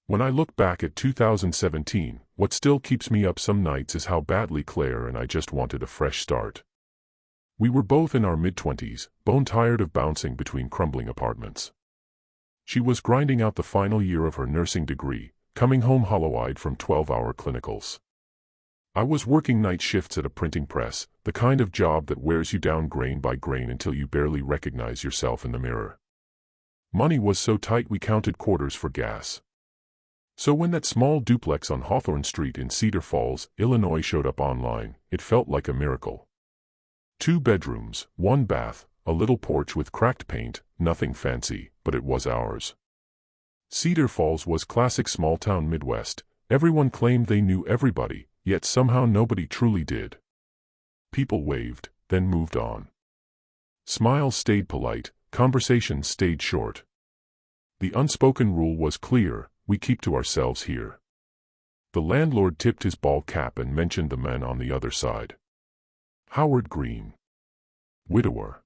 When I look back at 2017, what still keeps me up some nights is how badly Claire and I just wanted a fresh start. We were both in our mid-20s, bone-tired of bouncing between crumbling apartments. She was grinding out the final year of her nursing degree, coming home hollow-eyed from 12-hour clinicals. I was working night shifts at a printing press, the kind of job that wears you down grain by grain until you barely recognize yourself in the mirror. Money was so tight we counted quarters for gas. So when that small duplex on Hawthorne Street in Cedar Falls, Illinois showed up online, it felt like a miracle. 2 bedrooms, 1 bath, a little porch with cracked paint, nothing fancy, but it was ours. Cedar Falls was classic small-town Midwest. Everyone claimed they knew everybody, yet somehow nobody truly did. People waved, then moved on. Smiles stayed polite, conversations stayed short. The unspoken rule was clear: we keep to ourselves here. The landlord tipped his bald cap and mentioned the man on the other side. Howard Green. Widower.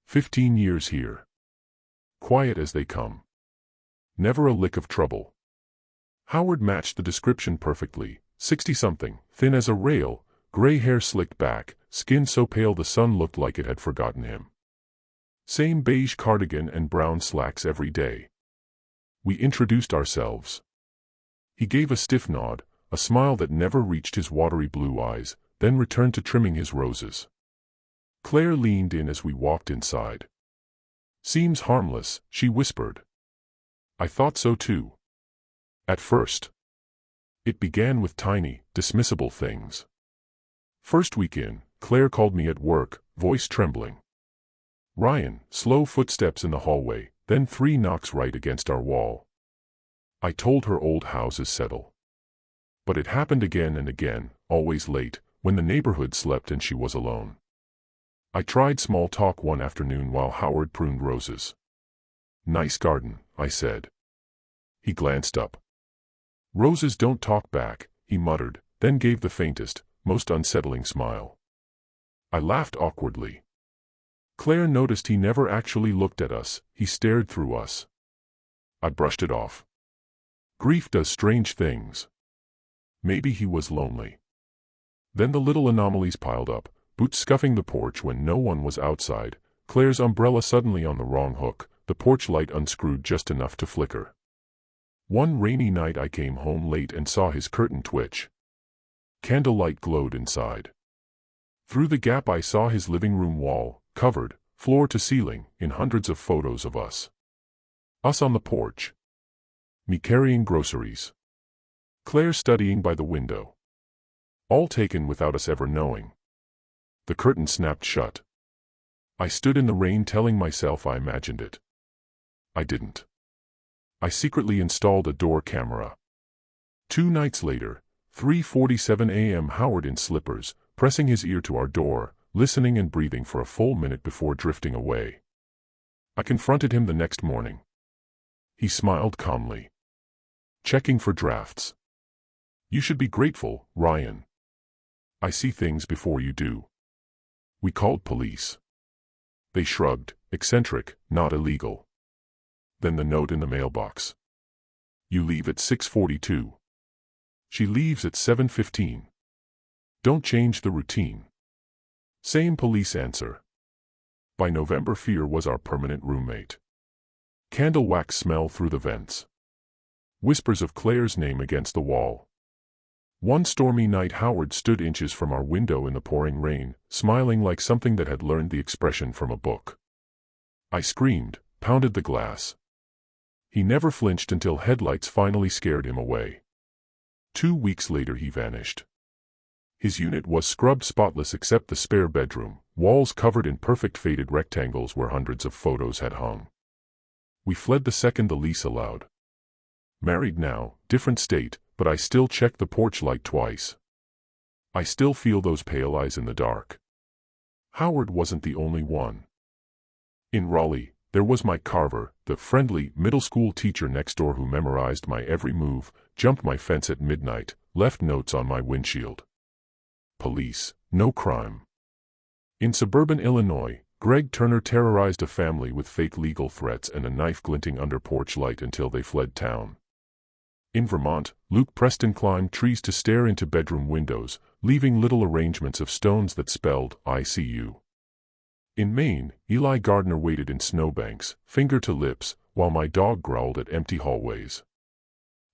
15 years here. Quiet as they come. Never a lick of trouble. Howard matched the description perfectly. 60-something, thin as a rail, gray hair slicked back, skin so pale the sun looked like it had forgotten him. Same beige cardigan and brown slacks every day. We introduced ourselves. He gave a stiff nod, a smile that never reached his watery blue eyes, then returned to trimming his roses. Claire leaned in as we walked inside. "Seems harmless," she whispered. I thought so too. At first. It began with tiny, dismissible things. First week in, Claire called me at work, voice trembling. "Ryan," slow footsteps in the hallway, then 3 knocks right against our wall. I told her old houses settle. But it happened again and again, always late, when the neighborhood slept and she was alone. I tried small talk one afternoon while Howard pruned roses. "Nice garden," I said. He glanced up. "Roses don't talk back," he muttered, then gave the faintest, most unsettling smile. I laughed awkwardly. Claire noticed he never actually looked at us, he stared through us. I brushed it off. Grief does strange things. Maybe he was lonely. Then the little anomalies piled up, boots scuffing the porch when no one was outside, Claire's umbrella suddenly on the wrong hook, the porch light unscrewed just enough to flicker. One rainy night I came home late and saw his curtain twitch. Candlelight glowed inside. Through the gap I saw his living room wall, covered, floor to ceiling, in hundreds of photos of us. Us on the porch. Me carrying groceries. Claire studying by the window. All taken without us ever knowing. The curtain snapped shut. I stood in the rain telling myself I imagined it. I didn't. I secretly installed a door camera. 2 nights later, 3:47 a.m. Howard in slippers, pressing his ear to our door, listening and breathing for a full minute before drifting away. I confronted him the next morning. He smiled calmly. "Checking for drafts. You should be grateful, Ryan. I see things before you do." We called police. They shrugged, eccentric, not illegal. Then the note in the mailbox. "You leave at 6:42. She leaves at 7:15. Don't change the routine." Same police answer. By November, fear was our permanent roommate. Candle wax smell through the vents. Whispers of Claire's name against the wall. One stormy night Howard stood inches from our window in the pouring rain, smiling like something that had learned the expression from a book. I screamed, pounded the glass. He never flinched until headlights finally scared him away. 2 weeks later he vanished. His unit was scrubbed spotless except the spare bedroom, walls covered in perfect faded rectangles where hundreds of photos had hung. We fled the second the lease allowed. Married now, different state, but I still check the porch light twice. I still feel those pale eyes in the dark. Howard wasn't the only one. In Raleigh, there was Mike Carver, the friendly, middle school teacher next door who memorized my every move, jumped my fence at midnight, left notes on my windshield. Police, no crime. In suburban Illinois, Greg Turner terrorized a family with fake legal threats and a knife glinting under porch light until they fled town. In Vermont, Luke Preston climbed trees to stare into bedroom windows, leaving little arrangements of stones that spelled ICU. In Maine, Eli Gardner waited in snowbanks, finger to lips, while my dog growled at empty hallways.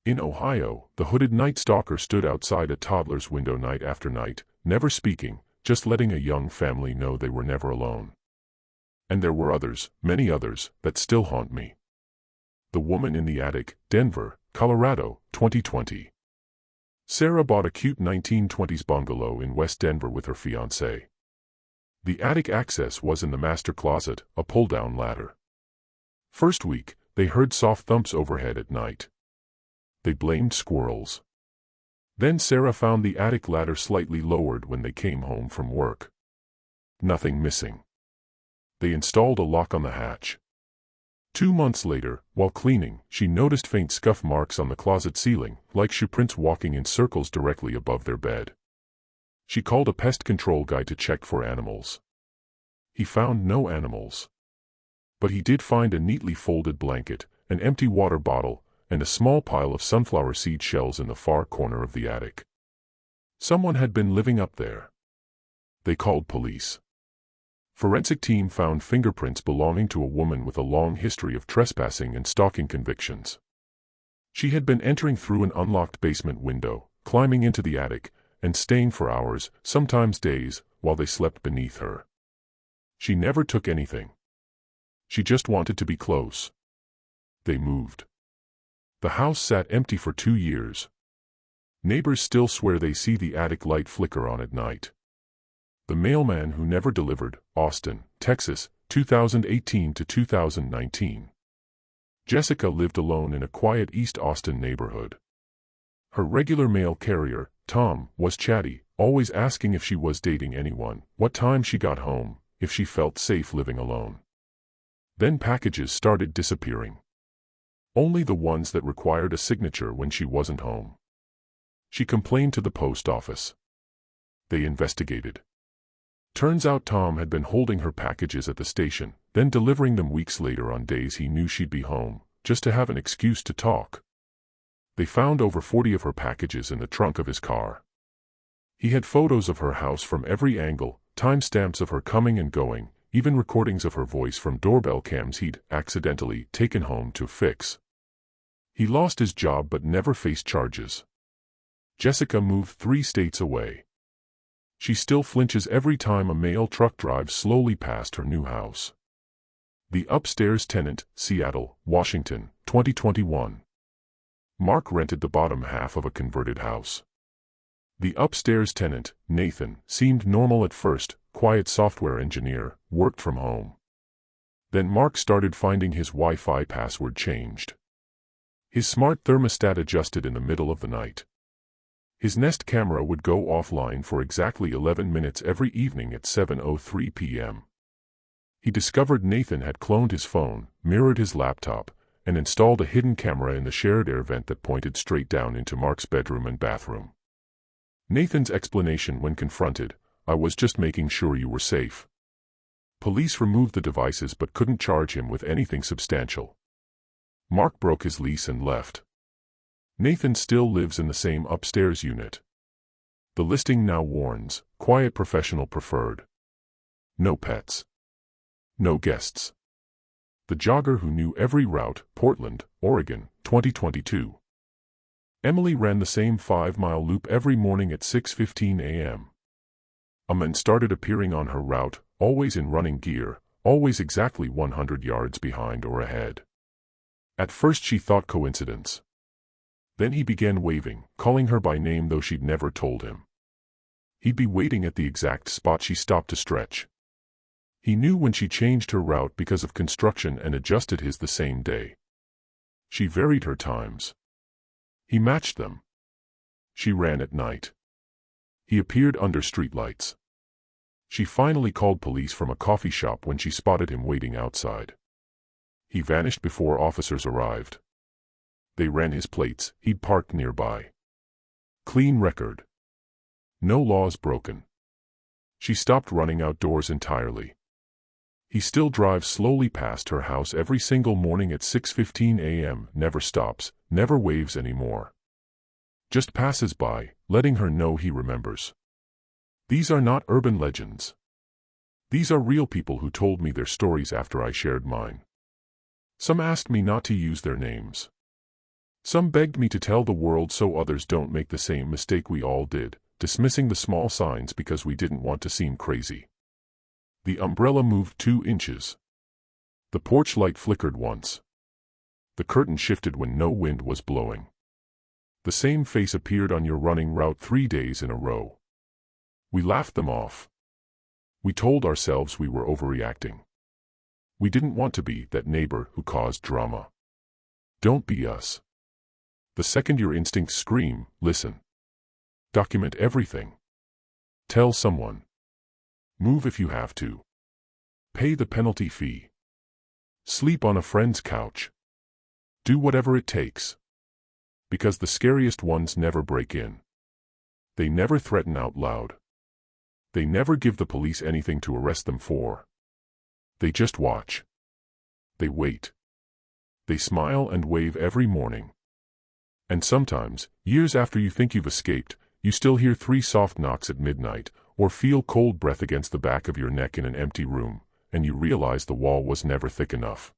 In Ohio, the hooded night stalker stood outside a toddler's window night after night, never speaking, just letting a young family know they were never alone. And there were others, many others, that still haunt me. The Woman in the Attic, Denver, Colorado, 2020. Sarah bought a cute 1920s bungalow in West Denver with her fiancé. The attic access was in the master closet, a pull-down ladder. First week, they heard soft thumps overhead at night. They blamed squirrels. Then Sarah found the attic ladder slightly lowered when they came home from work. Nothing missing. They installed a lock on the hatch. 2 months later, while cleaning, she noticed faint scuff marks on the closet ceiling, like shoe prints walking in circles directly above their bed. She called a pest control guy to check for animals. He found no animals. But he did find a neatly folded blanket, an empty water bottle, and a small pile of sunflower seed shells in the far corner of the attic. Someone had been living up there. They called police. Forensic team found fingerprints belonging to a woman with a long history of trespassing and stalking convictions. She had been entering through an unlocked basement window, climbing into the attic, and staying for hours, sometimes days, while they slept beneath her. She never took anything. She just wanted to be close. They moved. The house sat empty for 2 years. Neighbors still swear they see the attic light flicker on at night. The Mailman Who Never Delivered, Austin, Texas, 2018 to 2019. Jessica lived alone in a quiet East Austin neighborhood. Her regular mail carrier, Tom, was chatty, always asking if she was dating anyone, what time she got home, if she felt safe living alone. Then packages started disappearing. Only the ones that required a signature when she wasn't home. She complained to the post office. They investigated. Turns out Tom had been holding her packages at the station, then delivering them weeks later on days he knew she'd be home, just to have an excuse to talk. They found over 40 of her packages in the trunk of his car. He had photos of her house from every angle, timestamps of her coming and going, even recordings of her voice from doorbell cams he'd accidentally taken home to fix. He lost his job but never faced charges. Jessica moved 3 states away. She still flinches every time a mail truck drives slowly past her new house. The upstairs tenant, Seattle, Washington, 2021. Mark rented the bottom half of a converted house. The upstairs tenant, Nathan, seemed normal at first, quiet software engineer, worked from home. Then Mark started finding his Wi-Fi password changed. His smart thermostat adjusted in the middle of the night. His Nest camera would go offline for exactly 11 minutes every evening at 7:03 p.m. He discovered Nathan had cloned his phone, mirrored his laptop, and installed a hidden camera in the shared air vent that pointed straight down into Mark's bedroom and bathroom. Nathan's explanation when confronted, "I was just making sure you were safe." Police removed the devices but couldn't charge him with anything substantial. Mark broke his lease and left. Nathan still lives in the same upstairs unit. The listing now warns, quiet professional preferred. No pets. No guests. The Jogger Who Knew Every Route, Portland, Oregon, 2022. Emily ran the same 5-mile loop every morning at 6:15 a.m. A man started appearing on her route, always in running gear, always exactly 100 yards behind or ahead. At first she thought coincidence. Then he began waving, calling her by name though she'd never told him. He'd be waiting at the exact spot she stopped to stretch. He knew when she changed her route because of construction and adjusted his the same day. She varied her times. He matched them. She ran at night. He appeared under streetlights. She finally called police from a coffee shop when she spotted him waiting outside. He vanished before officers arrived. They ran his plates, he'd parked nearby. Clean record. No laws broken. She stopped running outdoors entirely. He still drives slowly past her house every single morning at 6:15 a.m., never stops, never waves anymore. Just passes by, letting her know he remembers. These are not urban legends. These are real people who told me their stories after I shared mine. Some asked me not to use their names. Some begged me to tell the world so others don't make the same mistake we all did, dismissing the small signs because we didn't want to seem crazy. The umbrella moved 2 inches. The porch light flickered once. The curtain shifted when no wind was blowing. The same face appeared on your running route 3 days in a row. We laughed them off. We told ourselves we were overreacting. We didn't want to be that neighbor who caused drama. Don't be us. The second your instincts scream, listen. Document everything. Tell someone. Move if you have to. Pay the penalty fee. Sleep on a friend's couch. Do whatever it takes. Because the scariest ones never break in. They never threaten out loud. They never give the police anything to arrest them for. They just watch. They wait. They smile and wave every morning. And sometimes, years after you think you've escaped, you still hear 3 soft knocks at midnight, or feel cold breath against the back of your neck in an empty room, and you realize the wall was never thick enough.